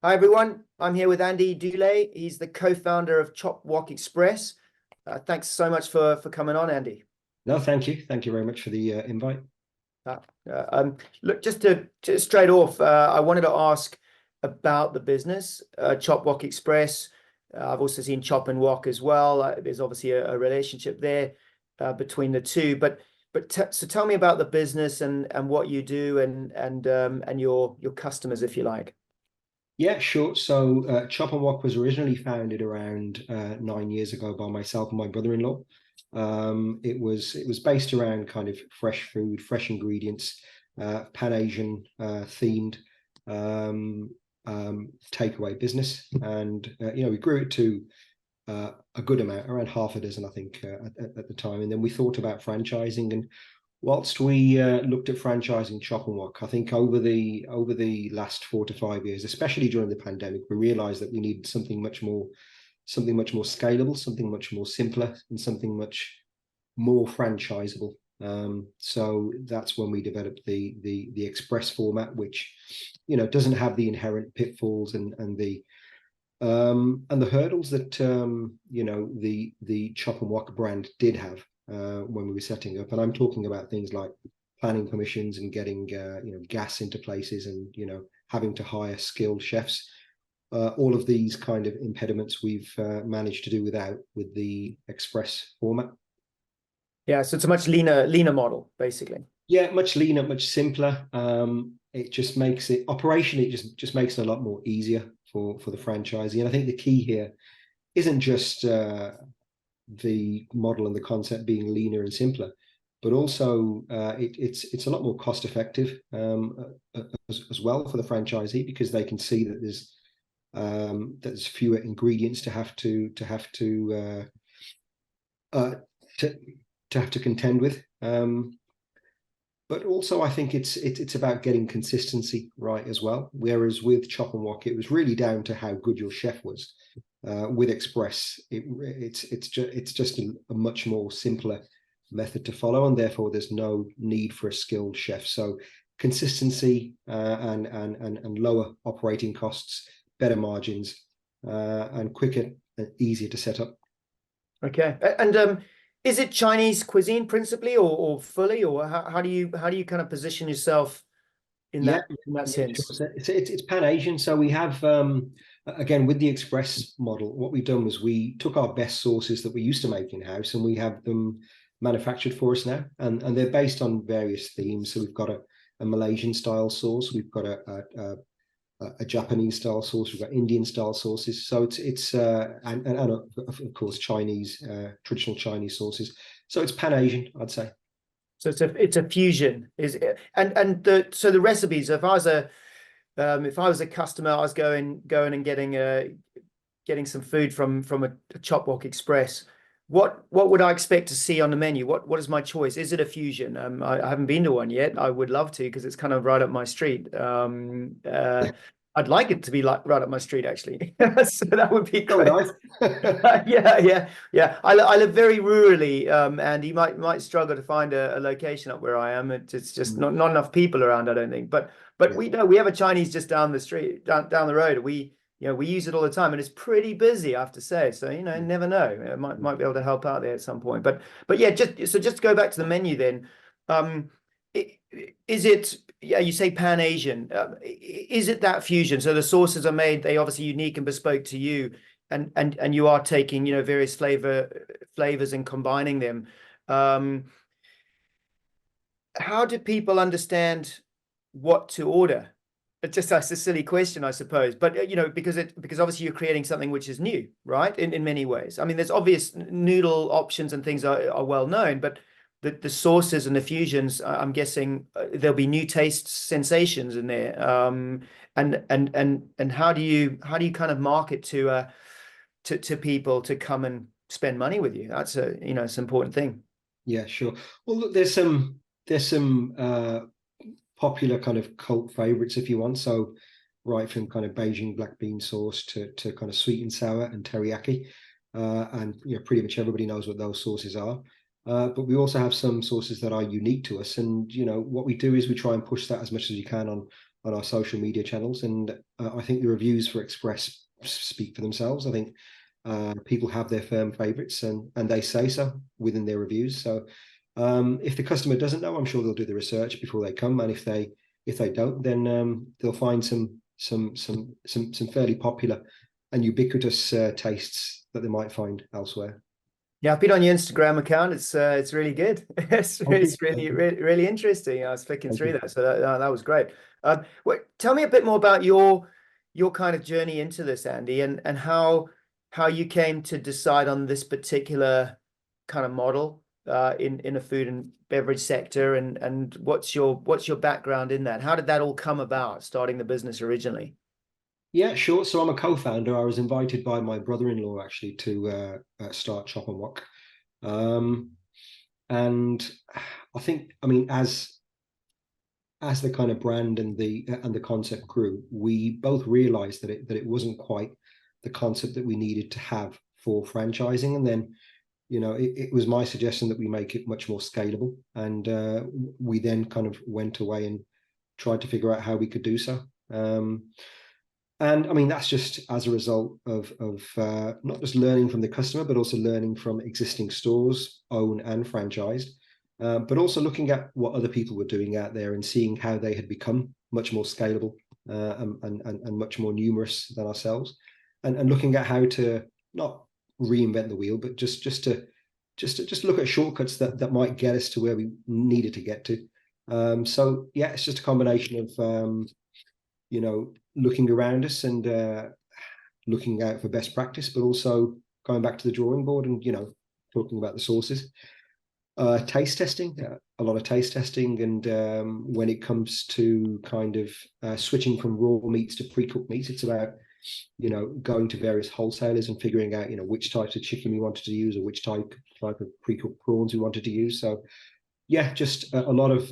Hi everyone, I'm here with Andy Dulay. He's the co-founder of Chop Wok Express. Thanks so much for coming on, Andy. No, thank you. Thank you very much for the invite. Uh, Look, just straight off, I wanted to ask about the business, Chop Wok Express. I've also seen Chop and Wok as well. There's obviously a relationship there between the two. So tell me about the business and what you do and your customers, if you like. Yeah, sure. So Chop and Wok was originally founded around 9 years ago by myself and my brother-in-law. It was based around kind of fresh food, fresh ingredients, Pan Asian themed takeaway business, and we grew it to a good amount, around half a dozen, I think, at the time. And then we thought about franchising, and whilst we looked at franchising Chop and Wok, I think over the last 4 to 5 years, especially during the pandemic, we realised that we needed something much more scalable, something much more simpler, and something much more franchisable. So that's when we developed the express format, which doesn't have the inherent pitfalls and the hurdles that the Chop and Wok brand did have when we were setting up. And I'm talking about things like planning permissions and getting gas into places, and having to hire skilled chefs. All of these kind of impediments we've managed to do without with the express format. Yeah, so it's a much leaner model, basically. Yeah, much leaner, much simpler. It just makes it operationally, it just makes it a lot more easier for the franchisee. And I think the key here isn't just the model and the concept being leaner and simpler, but also it's a lot more cost effective as well for the franchisee, because they can see that there's fewer ingredients to have to contend with. But also, I think it's about getting consistency right as well. Whereas with Chop and Wok, it was really down to how good your chef was. With Express, it's just a much more simpler method to follow, and therefore there's no need for a skilled chef. So consistency and lower operating costs, better margins, and quicker and easier to set up. Okay. And is it Chinese cuisine principally or fully, or how do you kind of position yourself in Yeah, that yeah, sure. sense? So it's Pan Asian. So we have again, with the express model, what we've done was we took our best sauces that we used to make in house, and we have them manufactured for us now, and they're based on various themes. So we've got a Malaysian style sauce, we've got a Japanese style sauce, we've got Indian style sauces. So it's and of course Chinese, traditional Chinese sauces. So it's Pan Asian, I'd say. So it's a fusion, is it? And the recipes. If I was a customer, I was going and getting some food from a Chop Wok Express. What would I expect to see on the menu? What is my choice? Is it a fusion? I haven't been to one yet. I would love to, because it's kind of right up my street. I'd like it to be like right up my street, actually. So that would be So great. nice. Yeah. I live very rurally, and you might struggle to find a location up where I am. It's just not enough people around, I don't think. But Yeah. we know we have a Chinese just down the street, down the road. We use it all the time, and it's pretty busy, I have to say. So you never know. I might be able to help out there at some point. But yeah, just to go back to the menu then. Um, is it, yeah, you say Pan Asian, is it that fusion? So the sauces are made, they obviously unique and bespoke to you, and you are taking various flavors and combining them. um how do people understand what to order? It's just that's a silly question, I suppose, but because obviously you're creating something which is new, right? In many ways. I mean, there's obvious noodle options and things are well known, but the sauces and the fusions, I'm guessing there'll be new taste sensations in there. And how do you kind of market to people to come and spend money with you? That's it's an important thing. Yeah, sure. Well, look, there's some popular kind of cult favorites, if you want. So right from kind of Beijing black bean sauce to kind of sweet and sour and teriyaki, and pretty much everybody knows what those sauces are. But we also have some sauces that are unique to us, and what we do is we try and push that as much as we can on our social media channels, and I think the reviews for Express speak for themselves. I think people have their firm favourites, and they say so within their reviews. So if the customer doesn't know, I'm sure they'll do the research before they come, and if they don't, then they'll find some fairly popular and ubiquitous tastes that they might find elsewhere. Yeah, I've been on your Instagram account. It's really good. It's Thank you. really interesting. I was flicking Thank through you. that, so that was great. Tell me a bit more about your kind of journey into this, Andy, and how you came to decide on this particular kind of model in a food and beverage sector, and what's your background in that? How did that all come about, starting the business originally? Yeah, sure. So I'm a co-founder. I was invited by my brother-in-law actually to start Chop and Wok. Um, and I think, I mean, as the kind of brand and the concept grew, we both realized that it wasn't quite the concept that we needed to have for franchising. And then, it was my suggestion that we make it much more scalable. And we then kind of went away and tried to figure out how we could do so. And I mean, that's just as a result of not just learning from the customer, but also learning from existing stores, owned and franchised, but also looking at what other people were doing out there and seeing how they had become much more scalable and much more numerous than ourselves, and looking at how to not reinvent the wheel, but just look at shortcuts that might get us to where we needed to get to. So yeah, it's just a combination of looking around us and looking out for best practice, but also going back to the drawing board and talking about the sources. Taste testing, a lot of taste testing, and when it comes to kind of switching from raw meats to pre-cooked meats, it's about going to various wholesalers and figuring out which types of chicken we wanted to use or which type of pre-cooked prawns we wanted to use. So yeah, just a lot of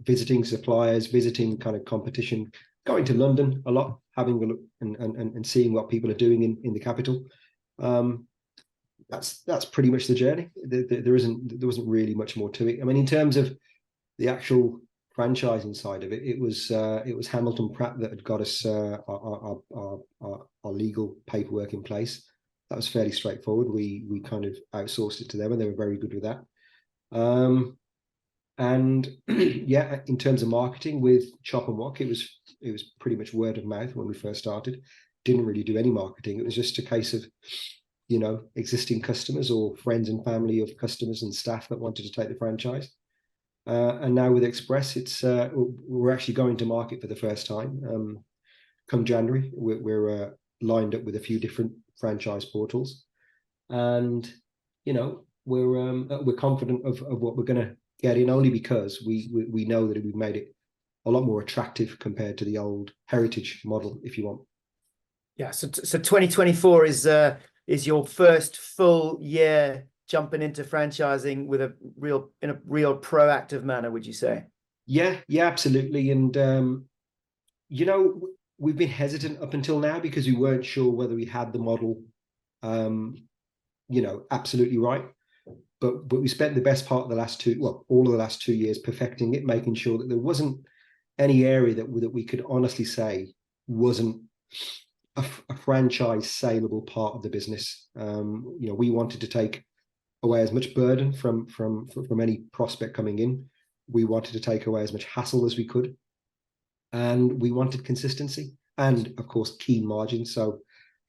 visiting suppliers, visiting kind of competition, going to London a lot, having a look and seeing what people are doing in the capital. That's pretty much the journey. There wasn't really much more to it. I mean, in terms of the actual franchising side of it, it was Hamilton Pratt that had got us our legal paperwork in place. That was fairly straightforward. We kind of outsourced it to them, and they were very good with that. And yeah, in terms of marketing with Chop and Wok, it was pretty much word of mouth when we first started. Didn't really do any marketing. It was just a case of existing customers or friends and family of customers and staff that wanted to take the franchise. And now with Express, it's we're actually going to market for the first time. Come January, we're lined up with a few different franchise portals, and we're confident of what we're going to get in, only because we know that we've made it a lot more attractive compared to the old heritage model, if you want. Yeah, so 2024 is your first full year jumping into franchising with in a real proactive manner, would you say? Yeah, absolutely. And we've been hesitant up until now because we weren't sure whether we had the model absolutely right. But we spent the best part of the last all of the last 2 years perfecting it, making sure that there wasn't any area that we could honestly say wasn't a franchise saleable part of the business. We wanted to take away as much burden from any prospect coming in. We wanted to take away as much hassle as we could, and we wanted consistency and, of course, keen margins. So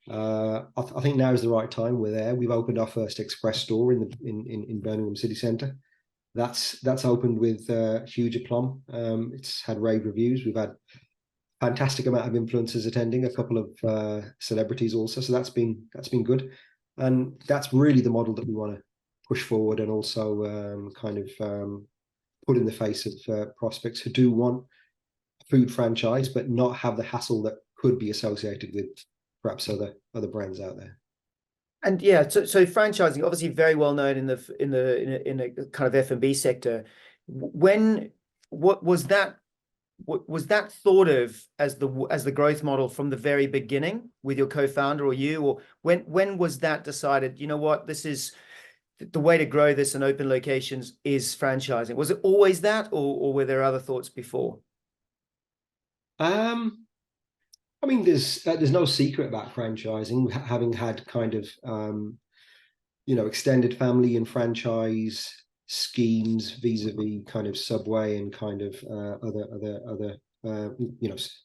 I think now is the right time. We're there. We've opened our first Express store in Birmingham city centre. That's opened with huge aplomb. It's had rave reviews. We've had fantastic amount of influencers attending, a couple of celebrities also. So that's been good, and that's really the model that we want to push forward, and also put in the face of prospects who do want a food franchise, but not have the hassle that could be associated with perhaps other brands out there. And yeah, so franchising, obviously very well known in the kind of F&B sector. What was that thought of as the growth model from the very beginning with your co-founder or you, or when was that decided? You know what, this is the way to grow this and open locations is franchising. Was it always that, or were there other thoughts before? I mean, there's no secret about franchising. Having had kind of extended family and franchise schemes vis-a-vis kind of Subway and kind of other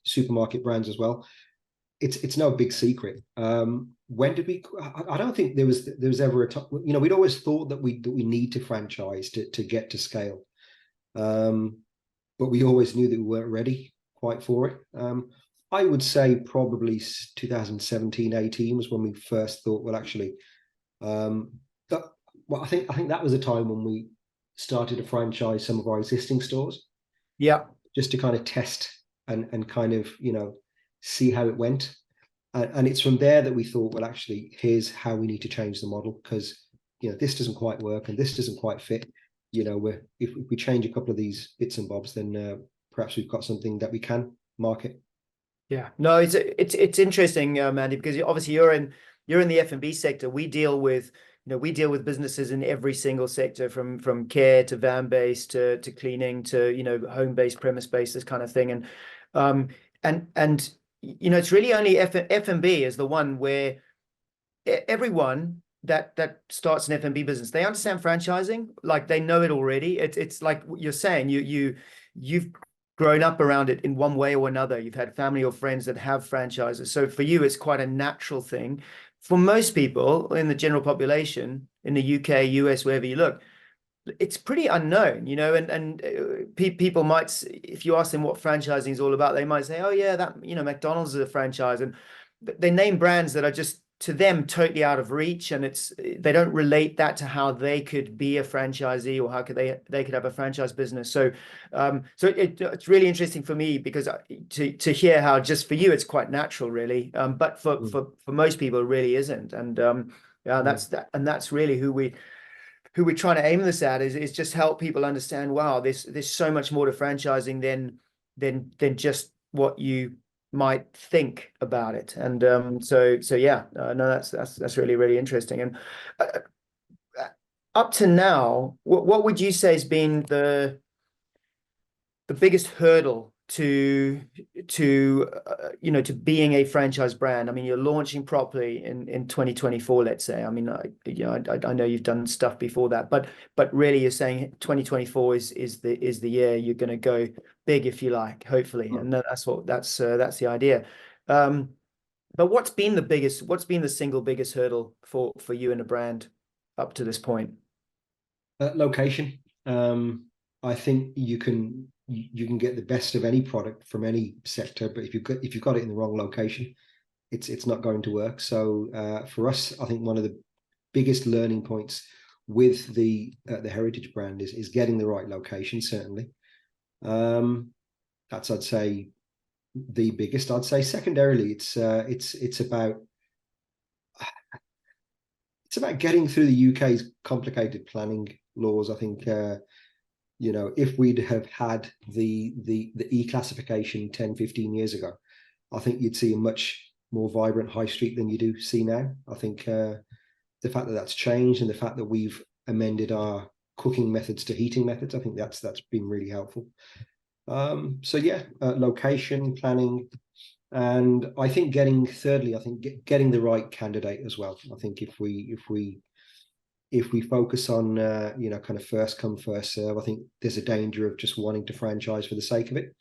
supermarket brands as well. It's no big secret. When did we? I don't think there was ever a time. We'd always thought that we need to franchise to get to scale, but we always knew that we weren't ready quite for it. I would say probably 2017, 18 was when we first thought, well, actually, I think that was a time when we started to franchise some of our existing stores. Yeah. Just to kind of test and kind of, see how it went. And it's from there that we thought, well, actually, here's how we need to change the model, because, this doesn't quite work and this doesn't quite fit. If we change a couple of these bits and bobs, then perhaps we've got something that we can market. Yeah, no, it's interesting, Andy, because obviously you're in the F&B sector. We deal with businesses in every single sector, from care to van based to cleaning to home based, premise based, this kind of thing. And it's really only F&B is the one where everyone that starts an F&B business, they understand franchising, like they know it already. It's like you're saying, you've grown up around it in one way or another. You've had family or friends that have franchises. So for you, it's quite a natural thing. For most people in the general population, in the UK, US, wherever you look, it's pretty unknown, and people might, if you ask them what franchising is all about, they might say, oh yeah, that, McDonald's is a franchise. And they name brands that are just, to them, totally out of reach, and they don't relate that to how they could be a franchisee or how could they could have a franchise business. So it's really interesting for me, because to hear how just for you it's quite natural, really, but for most people it really isn't. And that's really who we're trying to aim this at, is just help people understand, wow, there's so much more to franchising than just what you might think about it. And so yeah, no, that's really, really interesting. And up to now, what would you say has been the biggest hurdle to being a franchise brand? I mean, you're launching properly in 2024, let's say. I mean, I know you've done stuff before that, but really you're saying 2024 is the year you're going to go big, if you like, hopefully. And that's the idea. But what's been the single biggest hurdle for you and the brand up to this point? Location. I think you can get the best of any product from any sector, but if you've got it in the wrong location, it's not going to work. So for us, I think one of the biggest learning points with the heritage brand is getting the right location. Certainly, that's, I'd say, the biggest. I'd say secondarily, it's about getting through the UK's complicated planning laws. I think if we'd have had the e-classification 10, 15 years ago, I think you'd see a much more vibrant high street than you do see now. I think the fact that that's changed, and the fact that we've amended our cooking methods to heating methods, I think that's been really helpful. So yeah, location, planning, and I think getting the right candidate as well. I think if we focus on kind of first come first serve, I think there's a danger of just wanting to franchise for the sake of it.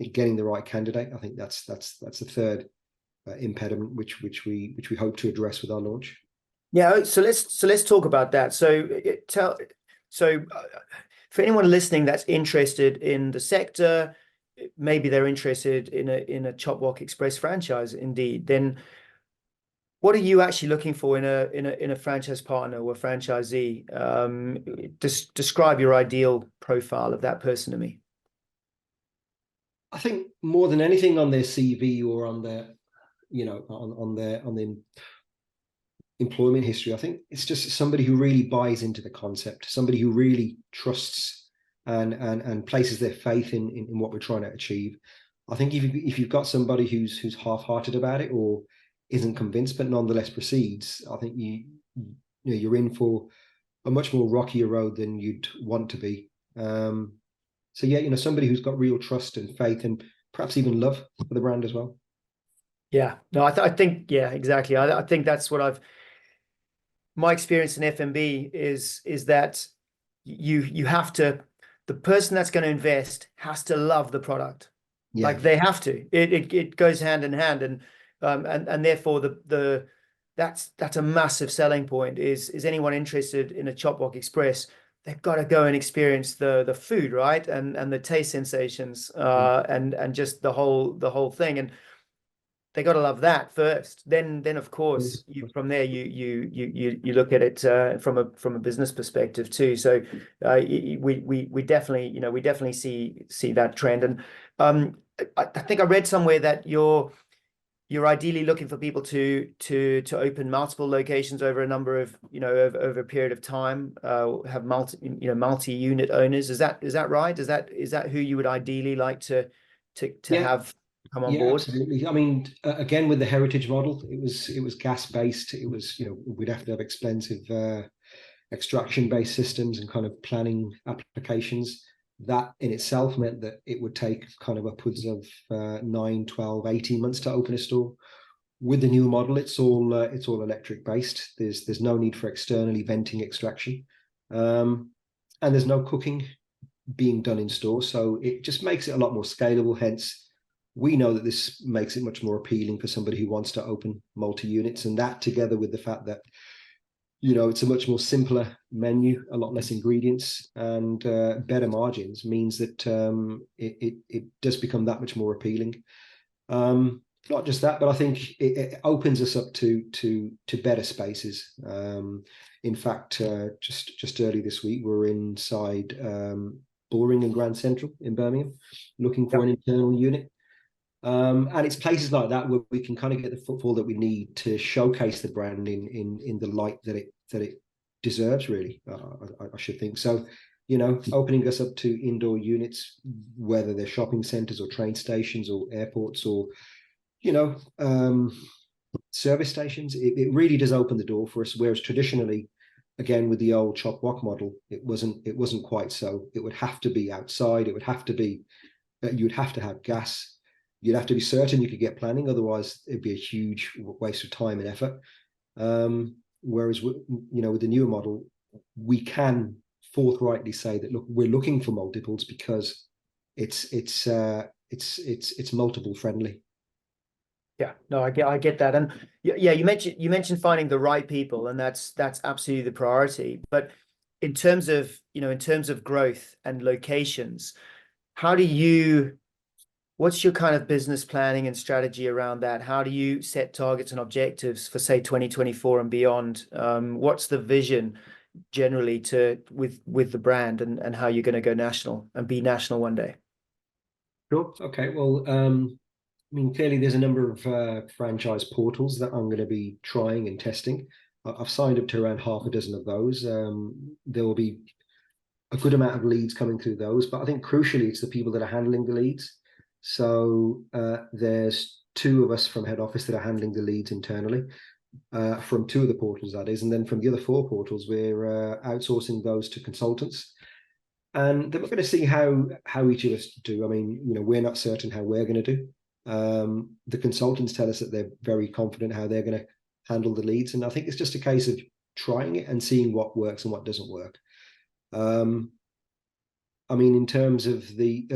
I think getting the right candidate, I think that's the third impediment which we hope to address with our launch. Yeah, so let's talk about that. For anyone listening that's interested in the sector, maybe they're interested in a Chop Wok Express franchise, indeed, then what are you actually looking for in a franchise partner or a franchisee? Describe your ideal profile of that person to me. I think more than anything, on their CV or on their on their employment history, I think it's just somebody who really buys into the concept, somebody who really trusts and places their faith in what we're trying to achieve. I think if you've got somebody who's half-hearted about it or isn't convinced but nonetheless proceeds, I think you're in for a much more rockier road than you'd want to be. So yeah, somebody who's got real trust and faith, and perhaps even love for the brand as well. Yeah, no, I think, yeah, exactly. I think that's what my experience in F&B is that you have to, the person that's going to invest has to love the product. Yeah. Like they have to. It goes hand in hand, and therefore that's a massive selling point. Is anyone interested in a Chop Wok Express? They've got to go and experience the food, right? And the taste sensations, and just the whole thing. And they got to love that first. Then of course from there you look at it from a business perspective too. So we definitely we definitely see that trend. And I think I read somewhere that you're ideally looking for people to open multiple locations over a number of over a period of time, have multi-unit owners. Is that right? Is that who you would ideally like to Yeah. have come on Yeah, board? absolutely. I mean, again, with the heritage model, it was gas based. It was, we'd have to have expensive extraction based systems and kind of planning applications. That in itself meant that it would take kind of upwards of 9, 12, 18 months to open a store. With the new model, it's all electric based. There's no need for externally venting extraction, and there's no cooking being done in store. So it just makes it a lot more scalable. Hence, we know that this makes it much more appealing for somebody who wants to open multi-units, and that together with the fact that it's a much more simpler menu, a lot less ingredients, and better margins means that it does become that much more appealing. Not just that, but I think it opens us up to better spaces. In fact, just early this week, we were inside Bullring and Grand Central in Birmingham, looking for an internal unit. And it's places like that where we can kind of get the footfall that we need to showcase the brand in the light that it deserves, really. I should think so. Opening us up to indoor units, whether they're shopping centres or train stations or airports or service stations, it really does open the door for us. Whereas traditionally, again with the old Chop Wok model, it wasn't quite so. It would have to be outside. It would have to be you'd have to have gas. You'd have to be certain you could get planning, otherwise it'd be a huge waste of time and effort. Whereas with the newer model, we can forthrightly say that look, we're looking for multiples because it's multiple friendly. Yeah, no, I get that. And yeah, you mentioned finding the right people, and that's absolutely the priority. But in terms of growth and locations, what's your kind of business planning and strategy around that? How do you set targets and objectives for, say, 2024 and beyond? What's the vision generally with the brand and how you're going to go national and be national one day? Sure. Okay. Well, I mean, clearly there's a number of franchise portals that I'm going to be trying and testing. I've signed up to around half a dozen of those. There will be a good amount of leads coming through those, but I think crucially it's the people that are handling the leads. So there's 2 of us from head office that are handling the leads internally, from 2 of the portals, that is, and then from the other 4 portals, we're outsourcing those to consultants. And then we're going to see how each of us do. I mean, we're not certain how we're going to do. The consultants tell us that they're very confident how they're going to handle the leads, and I think it's just a case of trying it and seeing what works and what doesn't work. I mean, in terms of the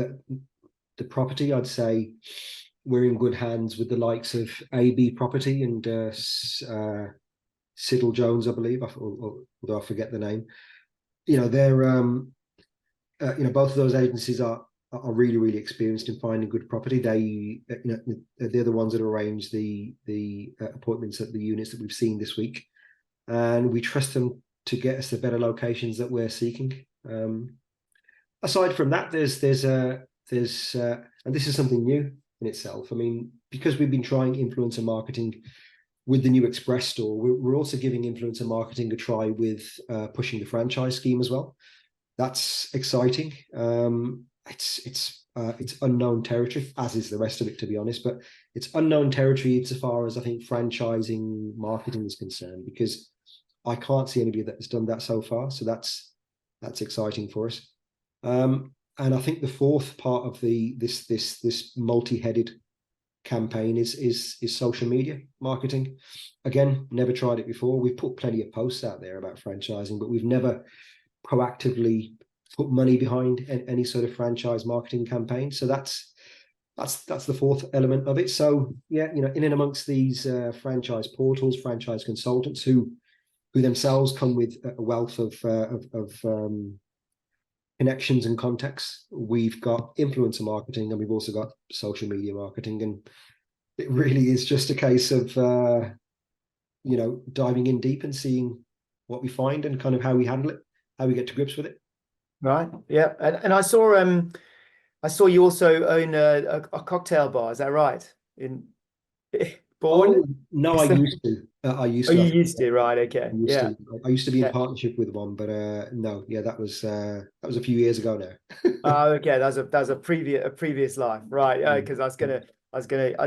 property, I'd say we're in good hands with the likes of AB Property and Siddle Jones, I believe, although I forget the name. They're both of those agencies are really, really experienced in finding good property. They're the ones that arrange the appointments at the units that we've seen this week, and we trust them to get us the better locations that we're seeking. Aside from that, there's and this is something new in itself. I mean, because we've been trying influencer marketing with the new Express store, we're also giving influencer marketing a try with pushing the franchise scheme as well. That's exciting. It's unknown territory, as is the rest of it, to be honest. But it's unknown territory insofar as I think franchising marketing is concerned, because I can't see anybody that's done that so far. So that's exciting for us. And I think the fourth part of this multi-headed campaign is social media marketing. Again, never tried it before. We've put plenty of posts out there about franchising, but we've never proactively put money behind any sort of franchise marketing campaign. So that's the fourth element of it. So yeah, in and amongst these franchise portals, franchise consultants who themselves come with a wealth of connections and contacts. We've got influencer marketing, and we've also got social media marketing. And it really is just a case of diving in deep and seeing what we find and kind of how we handle it, how we get to grips with it. Right. Yeah. And I saw you also own a cocktail bar. Is that right? In Bourne? Oh no, I used to. I used Oh, to. you used to, right? Okay. Yeah. I used to be in Yeah. partnership with one, but no, yeah, that was a few years ago now. Oh, okay. That's a previous life, right? Because I was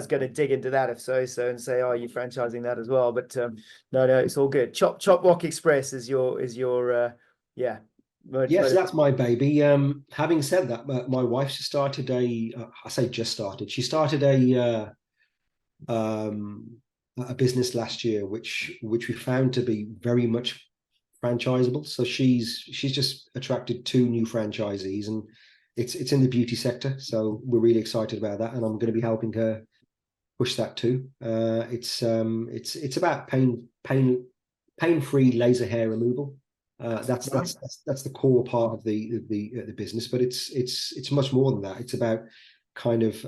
gonna dig into that if so and say, oh, are you franchising that as well? But no, it's all good. Chop Wok Express is your yeah. Yes, that's my baby. Having said that, my wife started I say just started. She started a business last year, which we found to be very much franchisable. So she's just attracted 2 new franchisees, and it's in the beauty sector. So we're really excited about that, and I'm going to be helping her push that too. It's about pain-free laser hair removal. That's the core part of the business, but it's much more than that. It's about kind of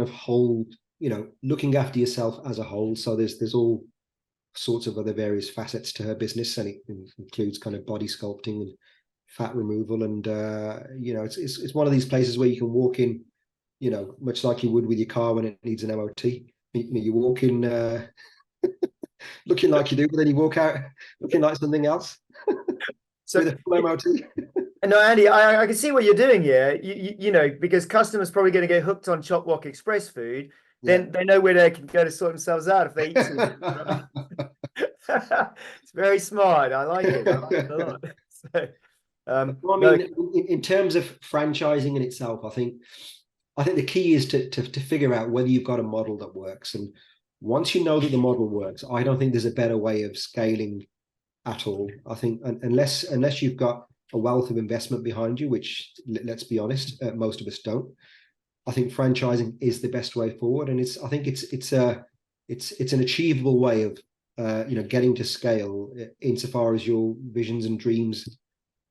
whole, looking after yourself as a whole. So there's all sorts of other various facets to her business, and it includes kind of body sculpting and fat removal. And it's one of these places where you can walk in, much like you would with your car when it needs an MOT. You walk in looking like you do, but then you walk out looking like something else. So with a full MOT. No, Andy, I can see what you're doing here. Because customers probably going to get hooked on Chop Wok Express food. Then they know where they can go to sort themselves out if they eat too much. Right? It's very smart. I like it. I like it a lot. So, in terms of franchising in itself, I think the key is to figure out whether you've got a model that works. And once you know that the model works, I don't think there's a better way of scaling at all. I think unless you've got a wealth of investment behind you, which, let's be honest, most of us don't. I think franchising is the best way forward, and it's an achievable way of getting to scale insofar as your visions and dreams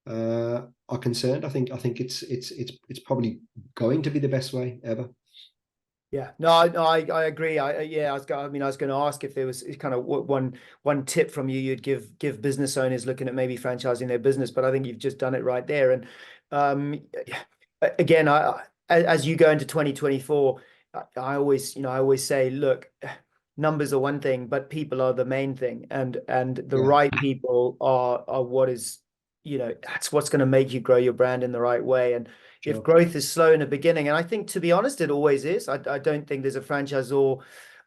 are concerned. I think it's probably going to be the best way ever. Yeah, no, I agree. I was going to ask if there was kind of one tip from you you'd give business owners looking at maybe franchising their business, but I think you've just done it right there. And again, as you go into 2024, I always say, look, numbers are one thing, but people are the main thing, and the right people are what is, that's what's going to make you grow your brand in the right way. And if growth is slow in the beginning, and I think, to be honest, it always is. I don't think there's a franchisor,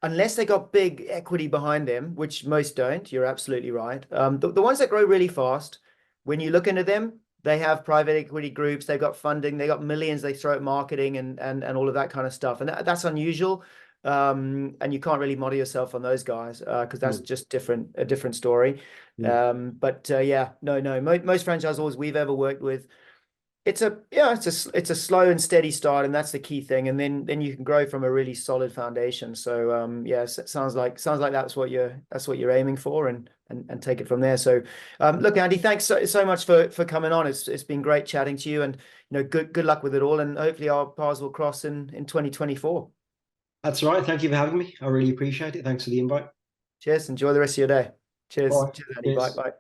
unless they got big equity behind them, which most don't. You're absolutely right. The ones that grow really fast, when you look into them, they have private equity groups, they've got funding, they got millions they throw at marketing and all of that kind of stuff. And that's unusual. And you can't really model yourself on those guys because that's just a different story. Most franchisors we've ever worked with, it's a slow and steady start, and that's the key thing. And then you can grow from a really solid foundation. So it sounds like that's what you're aiming for, and take it from there. So look, Andy, thanks so much for coming on. It's been great chatting to you, and good luck with it all, and hopefully our paths will cross in 2024. That's right. Thank you for having me. I really appreciate it. Thanks for the invite. Cheers. Enjoy the rest of your day. Cheers. All right. Cheers, Andy. Bye.